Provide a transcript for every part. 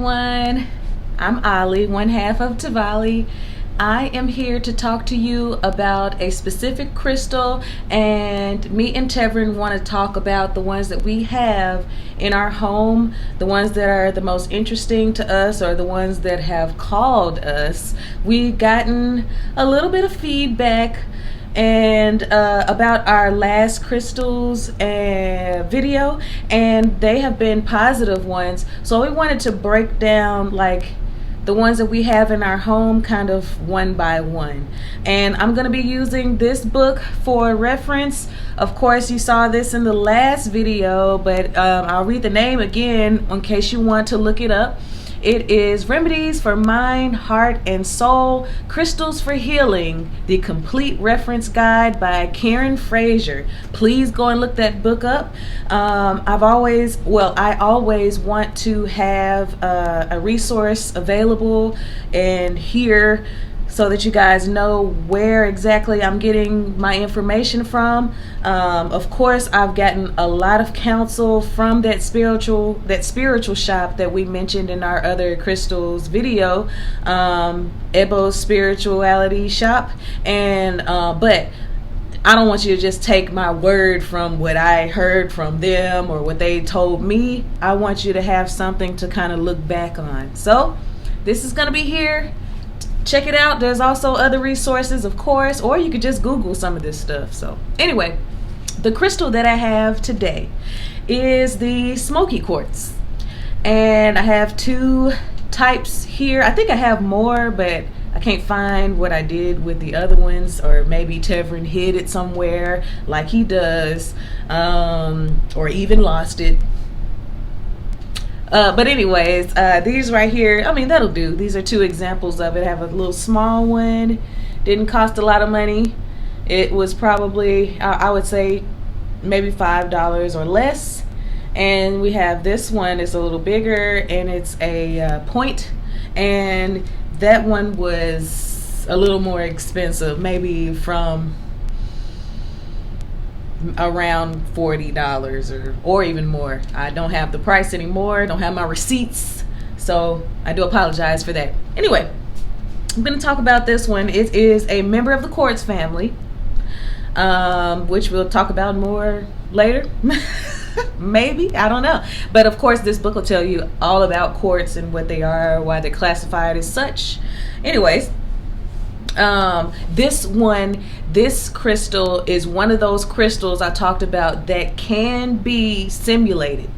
everyone. I'm Ollie, one half of TevOllie. I am here to talk to you about a specific crystal, and me and Tevren want to talk about the ones that we have in our home, the ones that are the most interesting to us, or the ones that have called us. We've gotten a little bit of feedback and about our last crystals video, and they have been positive ones, so we wanted to break down like the ones that we have in our home kind of one by one. And I'm going to be using this book for reference. Of course, you saw this in the last video, but I'll read the name again in case you want to look it up. It is Remedies for Mind, Heart, and Soul, Crystals for Healing, the Complete Reference Guide by Karen Frazier. Please go and look that book up. I always want to have a resource available and here so that you guys know where exactly I'm getting my information from. Of course, I've gotten a lot of counsel from that spiritual shop that we mentioned in our other crystals video, Ebo's Spirituality Shop, and but I don't want you to just take my word from what I heard from them or what they told me. I want you to have something to kind of look back on. So this is going to be here. Check it out. There's also other resources, of course, or you could just Google some of this stuff. So anyway, the crystal that I have today is the SMOKY QUARTZ. And I have two types here. I think I have more, but I can't find what I did with the other ones, or maybe Tevren hid it somewhere like he does, or even lost it. But anyways, these right here, I mean, that'll do. These are two examples of it. I have a little small one, didn't cost a lot of money. It was probably, I would say, maybe $5 or less. And we have this one, it's a little bigger, and it's a point. And that one was a little more expensive, maybe from around $40 or even more. I don't have the price anymore, don't have my receipts, so I do apologize for that. Anyway, I'm going to talk about this one. It is a member of the quartz family, which we'll talk about more later. Maybe, I don't know, but of course this book will tell you all about quartz and what they are, why they're classified as such. Anyways, this crystal is one of those crystals I talked about that can be simulated.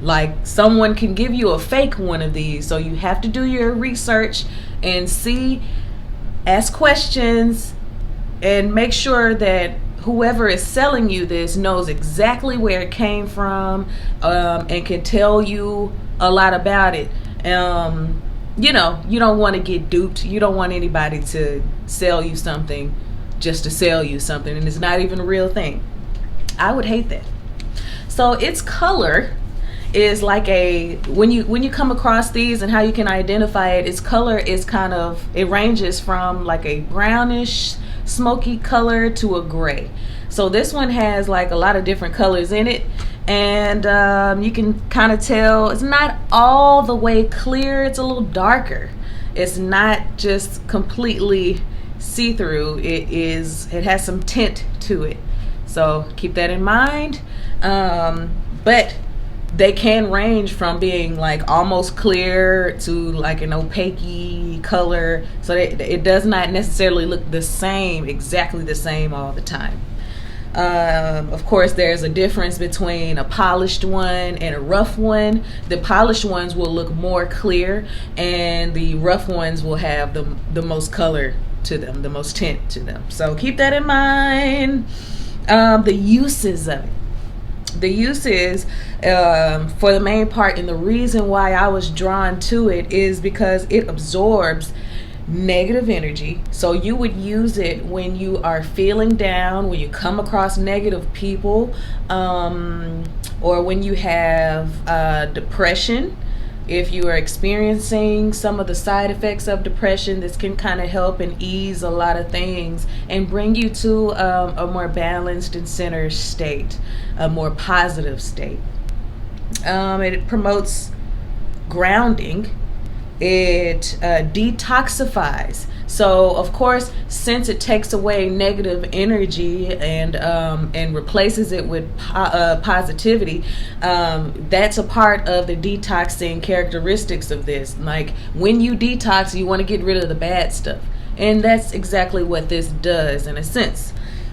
Like someone can give you a fake one of these, so you have to do your research and ask questions, and make sure that whoever is selling you this knows exactly where it came from, and can tell you a lot about it. You know, you don't want to get duped. You don't want anybody to sell you something just to sell you something, and it's not even a real thing. I would hate that. So its color is like when you come across these and how you can identify it, its color is it ranges from like a brownish smoky color to a gray. So this one has like a lot of different colors in it, and you can kind of tell it's not all the way clear. It's a little darker. It's not just completely see-through. It has some tint to it, so keep that in mind. But they can range from being like almost clear to like an opaque color, so it does not necessarily look exactly the same all the time. Of course, there's a difference between a polished one and a rough one. The polished ones will look more clear, and the rough ones will have the most color to them, the most tint to them. So keep that in mind. The uses of it. The uses, for the main part, and the reason why I was drawn to it is because it absorbs negative energy. So you would use it when you are feeling down, when you come across negative people, or when you have depression. If you are experiencing some of the side effects of depression, this can kind of help and ease a lot of things and bring you to a more balanced and centered state, a more positive state. It promotes grounding It detoxifies. So of course, since it takes away negative energy and replaces it with positivity, that's a part of the detoxing characteristics of this. Like when you detox, you want to get rid of the bad stuff, and that's exactly what this does in a sense.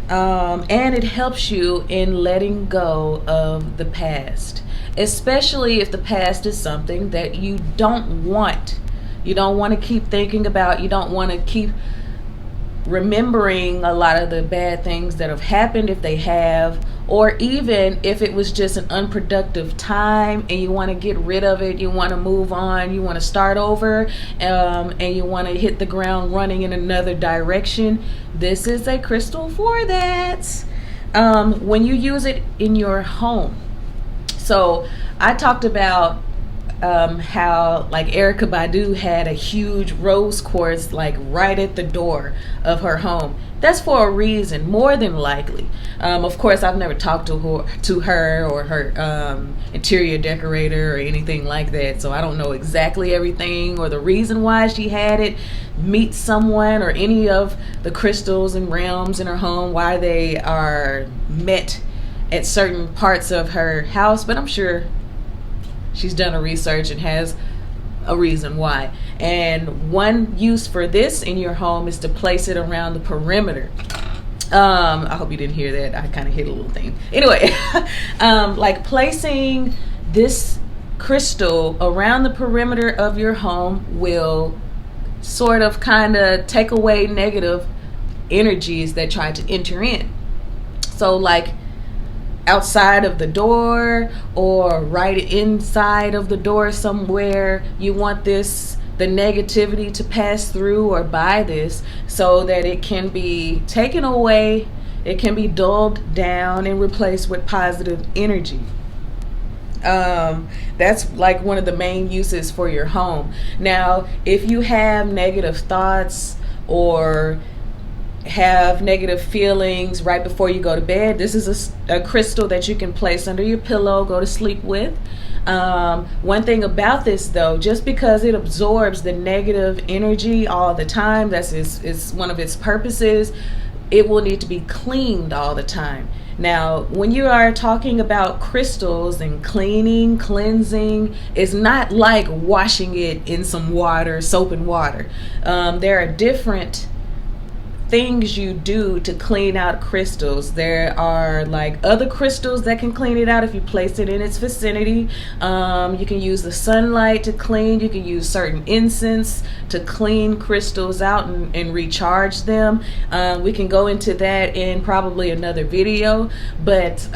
And it helps you in letting go of the past, especially if the past is something that you don't want. You don't want to keep thinking about, you don't want to keep remembering a lot of the bad things that have happened if they have, or even if it was just an unproductive time and you want to get rid of it, you want to move on, you want to start over, and you want to hit the ground running in another direction. This is a crystal for that. When you use it in your home. So I talked about how like Erykah Badu had a huge rose quartz like right at the door of her home. That's for a reason, more than likely. Of course, I've never talked to her or her interior decorator or anything like that, so I don't know exactly everything or the reason why she had it. Meet someone or any of the crystals and realms in her home, why they are met at certain parts of her house, but I'm sure she's done a research and has a reason why. And one use for this in your home is to place it around the perimeter. I hope you didn't hear that. I kind of hit a little thing. Anyway, like placing this crystal around the perimeter of your home will sort of kind of take away negative energies that try to enter in. So like outside of the door or right inside of the door somewhere, you want the negativity to pass through or by this so that it can be taken away, it can be dulled down and replaced with positive energy. That's like one of the main uses for your home. Now, if you have negative thoughts or have negative feelings right before you go to bed, this is a crystal that you can place under your pillow, go to sleep with. One thing about this though, just because it absorbs the negative energy all the time, it's one of its purposes, it will need to be cleaned all the time. Now, when you are talking about crystals and cleansing, it's not like washing it in some water, soap and water. There are different things you do to clean out crystals. There are like other crystals that can clean it out if you place it in its vicinity. You can use the sunlight to clean. You can use certain incense to clean crystals out and recharge them. We can go into that in probably another video, but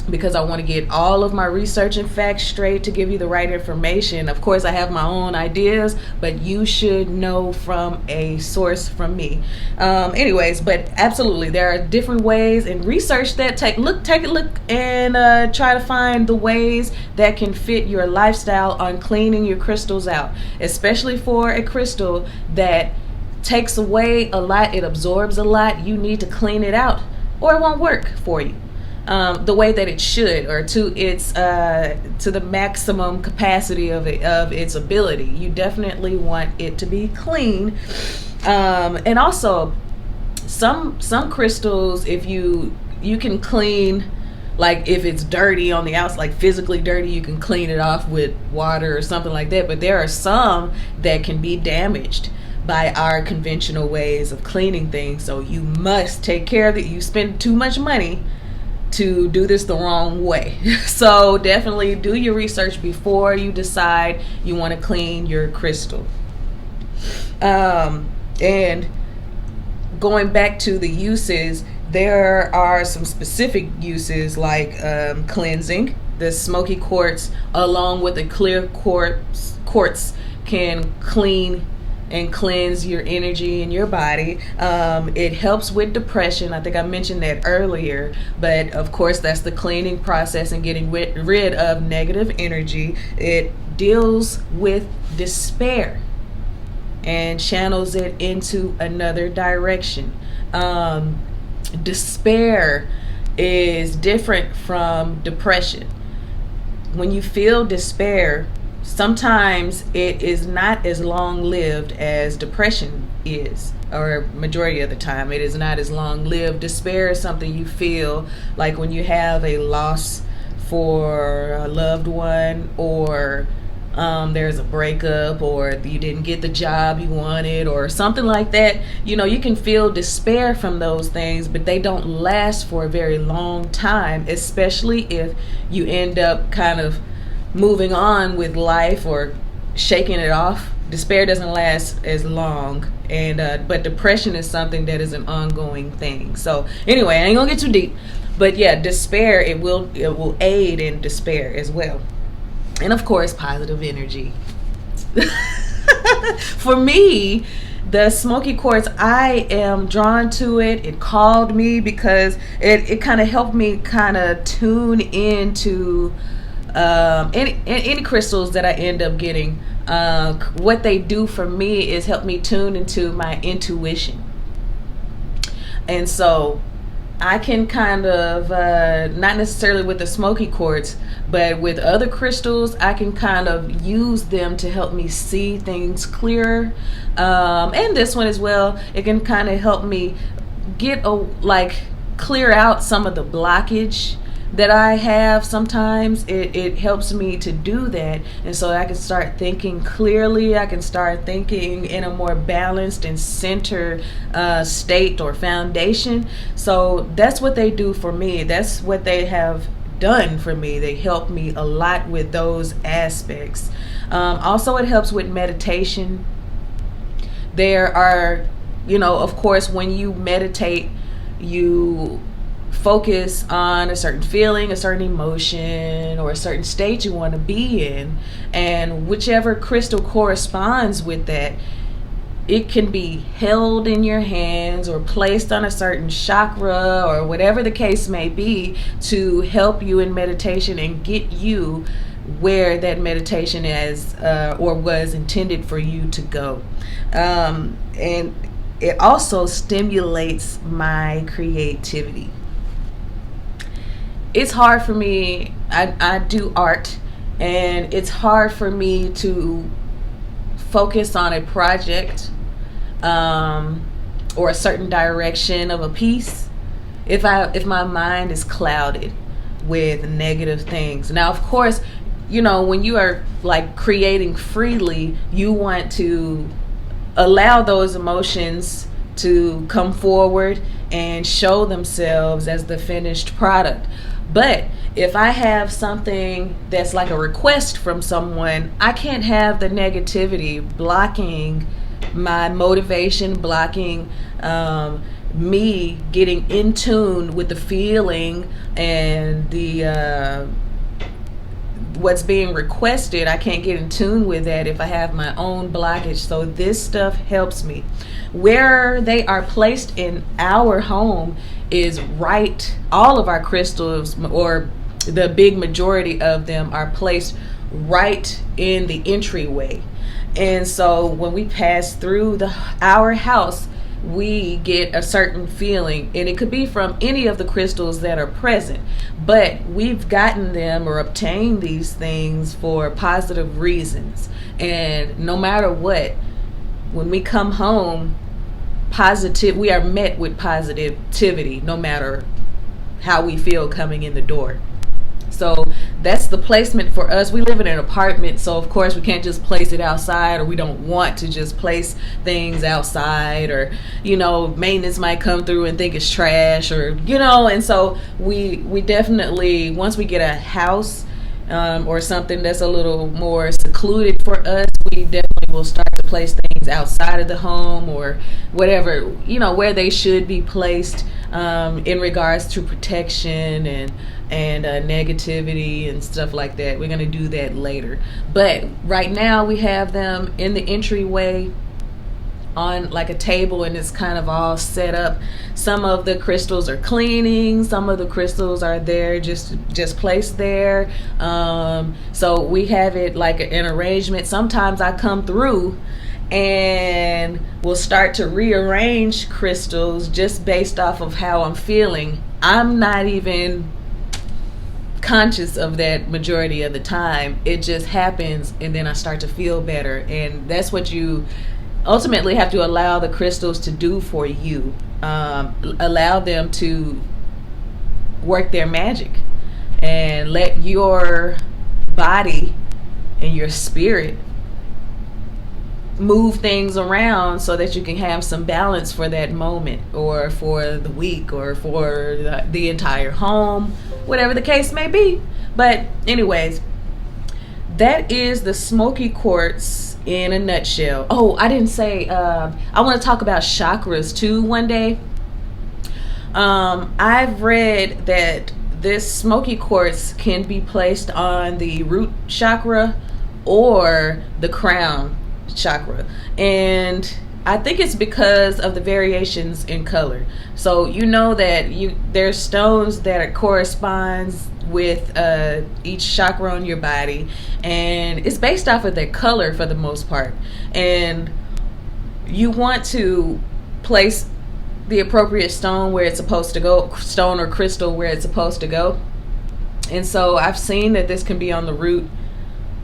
because I want to get all of my research and facts straight to give you the right information. Of course, I have my own ideas, but you should know from a source from me. Anyways, but absolutely, there are different ways, and research that. Take a look and try to find the ways that can fit your lifestyle on cleaning your crystals out, especially for a crystal that takes away a lot, it absorbs a lot. You need to clean it out or it won't work for you the way that it should, or to the maximum capacity of its ability. You definitely want it to be clean. And also some crystals, if you can clean, like if it's dirty on the outside, like physically dirty, you can clean it off with water or something like that. But there are some that can be damaged by our conventional ways of cleaning things. So you must take care of it. You spend too much money to do this the wrong way. So definitely do your research before you decide you want to clean your crystal. And going back to the uses, there are some specific uses like cleansing. The smoky quartz along with the clear quartz can clean and cleanse your energy in your body. It helps with depression. I think I mentioned that earlier, but of course that's the cleaning process and getting rid of negative energy. It deals with despair and channels it into another direction. Despair is different from depression. When you feel despair, sometimes it is not as long lived as depression is, or majority of the time it is not as long lived. Despair is something you feel like when you have a loss for a loved one, or there's a breakup, or you didn't get the job you wanted, or something like that. You can feel despair from those things, but they don't last for a very long time, especially if you end up kind of moving on with life or shaking it off. Despair doesn't last as long, and but depression is something that is an ongoing thing. So anyway, I ain't gonna get too deep, but yeah, despair, it will aid in despair as well. And of course, positive energy. For me, the smoky quartz, I am drawn to it. It called me because it kind of helped me kind of tune into any crystals that I end up getting. What they do for me is help me tune into my intuition. And so I can kind of, not necessarily with the smoky quartz, but with other crystals, I can kind of use them to help me see things clearer. And this one as well, it can kind of help me clear out some of the blockage that I have. Sometimes it helps me to do that, and so I can start thinking clearly. I can start thinking in a more balanced and centered state or foundation. So that's what they do for me. That's what they have done for me. They help me a lot with those aspects. Also, it helps with meditation. There are, of course, when you meditate, you focus on a certain feeling, a certain emotion, or a certain state you want to be in, and whichever crystal corresponds with that, it can be held in your hands or placed on a certain chakra or whatever the case may be to help you in meditation and get you where that meditation is or was intended for you to go. And it also stimulates my creativity. It's hard for me. I do art, and it's hard for me to focus on a project or a certain direction of a piece if my mind is clouded with negative things. Now, of course, when you are like creating freely, you want to allow those emotions to come forward and show themselves as the finished product. But if I have something that's like a request from someone, I can't have the negativity blocking my motivation, blocking me getting in tune with the feeling and the what's being requested. I can't get in tune with that if I have my own blockage. So this stuff helps me. Where they are placed in our home is right. All of our crystals, or the big majority of them, are placed right in the entryway. And so when we pass through our house, we get a certain feeling, and it could be from any of the crystals that are present, but we've gotten them or obtained these things for positive reasons. And no matter what, when we come home, we are met with positivity no matter how we feel coming in the door. So that's the placement for us. We live in an apartment, so of course we can't just place it outside, or we don't want to just place things outside, or maintenance might come through and think it's trash, or and so we definitely, once we get a house or something that's a little more secluded for us, we definitely will start to place things outside of the home, or whatever, where they should be placed in regards to protection and negativity and stuff like that. We're going to do that later. But right now we have them in the entryway on like a table, and it's kind of all set up. Some of the crystals are cleaning, some of the crystals are there just placed there. So we have it like an arrangement. Sometimes I come through and we'll start to rearrange crystals just based off of how I'm feeling. I'm not even conscious of that majority of the time. It just happens, and then I start to feel better. And that's what you ultimately have to allow the crystals to do for you. Allow them to work their magic, and let your body and your spirit move things around so that you can have some balance for that moment, or for the week, or for the entire home, whatever the case may be. But anyways, that is the smoky quartz in a nutshell. Oh, I didn't say, I want to talk about chakras too one day. I've read that this smoky quartz can be placed on the root chakra or the crown chakra, and I think it's because of the variations in color. So you know that there's stones that corresponds with each chakra on your body, and it's based off of their color for the most part. And you want to place the appropriate stone where it's supposed to go, stone or crystal where it's supposed to go. And so I've seen that this can be on the root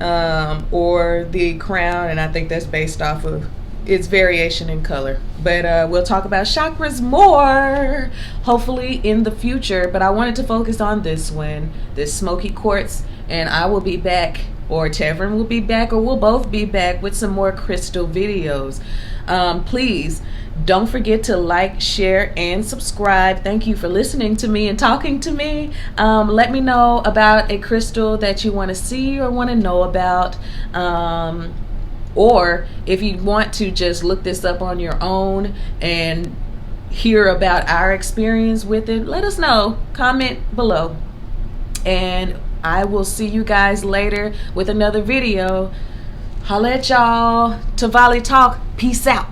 or the crown, and I think that's based off of its variation in color. But we'll talk about chakras more hopefully in the future. But I wanted to focus on this one, this smoky quartz, and I will be back, or Tevren will be back, or we'll both be back with some more crystal videos. Please don't forget to like, share, and subscribe. Thank you for listening to me and talking to me. Let me know about a crystal that you want to see or want to know about. Or if you want to just look this up on your own and hear about our experience with it, let us know. Comment below. And I will see you guys later with another video. Holla at y'all. TevOllie Talk. Peace out.